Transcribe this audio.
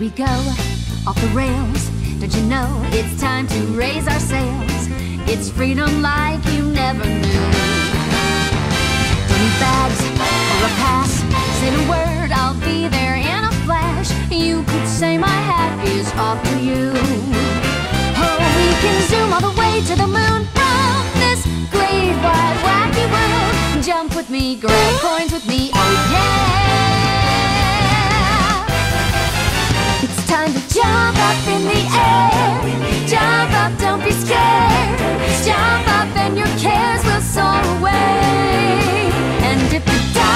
we go, off the rails. Don't you know it's time to raise our sails? It's freedom like you never knew. Don't need bags or a pass. Say the word, I'll be there in a flash. You could say my hat is off to you. Oh, we can zoom all the way to the moon from this great wide wacky world. Jump with me, grab coins with me, oh yeah. It's time to jump up in the air. Jump up, don't be scared. Jump up and your cares will soar away. And if you die